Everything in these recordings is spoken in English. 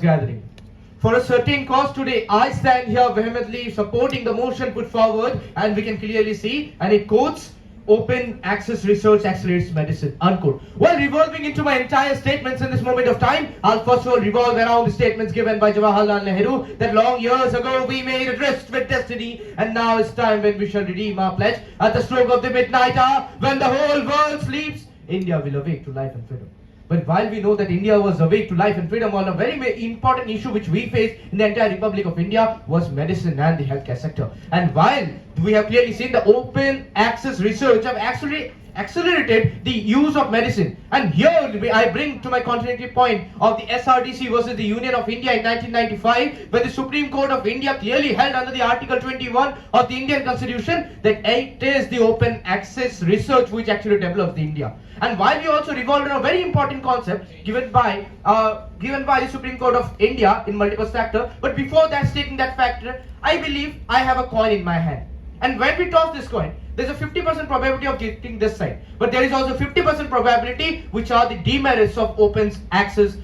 gathering. For a certain cause today, I stand here vehemently supporting the motion put forward, and we can clearly see, and it quotes, open access research accelerates medicine, unquote. While revolving into my entire statements in this moment of time, I'll first of all revolve around the statements given by Jawaharlal Nehru that long years ago we made a tryst with destiny, and now is time when we shall redeem our pledge. At the stroke of the midnight hour, when the whole world sleeps, India will awake to life and freedom. But while we know that India was awake to life and freedom, on a very important issue which we faced in the entire Republic of India was medicine and the healthcare sector. And while we have clearly seen the open access research have actually accelerated the use of medicine. And here I bring to my continuity point of the SRDC versus the Union of India in 1995, where the Supreme Court of India clearly held under the Article 21 of the Indian Constitution that it is the open access research which actually develops the India. And while we also revolved on a very important concept given by the Supreme Court of India in multiple factor, but before that, stating that factor, I believe I have a coin in my hand. And when we toss this coin, there's a 50% probability of getting this side, but there is also 50% probability which are the demerits of open access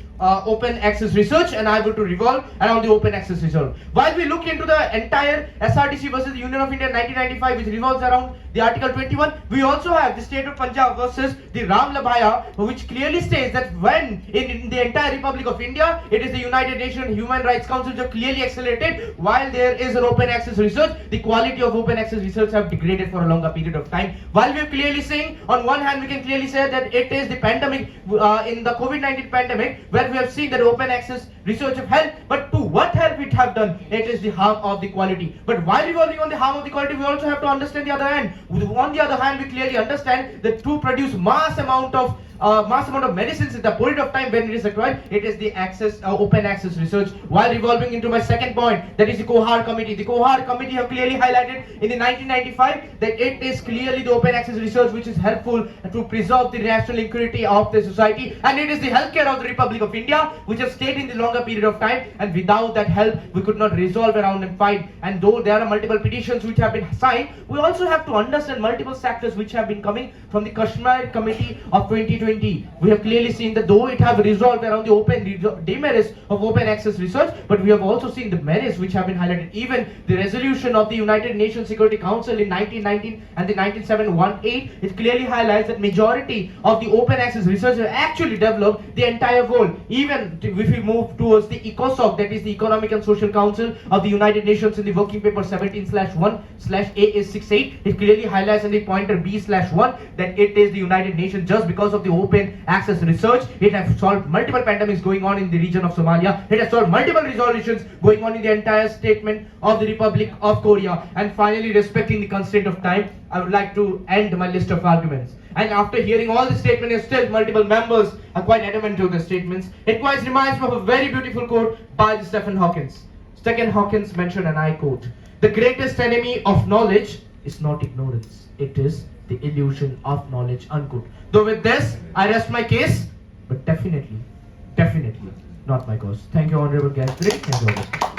research, and I will to revolve around the open access research. While we look into the entire SRDC versus the Union of India 1995, which revolves around the Article 21, we also have the state of Punjab versus the Ram Labhaya, which clearly states that when in the entire Republic of India, it is the United Nations Human Rights Council which have clearly accelerated, while there is an open access research, the quality of open access research have degraded for a longer period of time. While we are clearly saying, on one hand, we can clearly say that it is the pandemic, in the COVID-19 pandemic, where we have seen that open access research have helped, but to what help it have done? It is the harm of the quality. But while revolving on the harm of the quality, we also have to understand the other hand. On the other hand, we clearly understand that to produce mass amount of medicines in the period of time when it is required, it is the open access research. While revolving into my second point, that is the Guwahati committee. The Guwahati committee have clearly highlighted in the 1995 that it is clearly the open access research which is helpful to preserve the national integrity of the society, and it is the healthcare of the Republic of India which has stayed in the longer period of time, and without that help we could not resolve around and fight. And though there are multiple petitions which have been signed, we also have to understand multiple sectors which have been coming from the Kashmir Committee of 2020. We have clearly seen that though it have resolved around the open demerits of open access research, but we have also seen the merits which have been highlighted. Even the resolution of the United Nations Security Council in 1919 and the 1918, it clearly highlights that majority of the open access research have actually developed the entire world. Even if we move towards the ECOSOC, that is the Economic and Social Council of the United Nations, in the working paper 17/1/AA68, it clearly highlights in the pointer B/1 that it is the United Nations. Just because of the open access research, it has solved multiple pandemics going on in the region of Somalia. It has solved multiple resolutions going on in the entire statement of the Republic of Korea. And finally, respecting the constraint of time, I would like to end my list of arguments. And after hearing all the statements, still multiple members are quite adamant to the statements. It quite reminds me of a very beautiful quote by Stephen Hawkins. Stephen Hawkins mentioned, and I quote, "The greatest enemy of knowledge is not ignorance, it is the illusion of knowledge," unquote. Though with this, I rest my case, but definitely not my cause. Thank you, Honorable Guest. Thank you.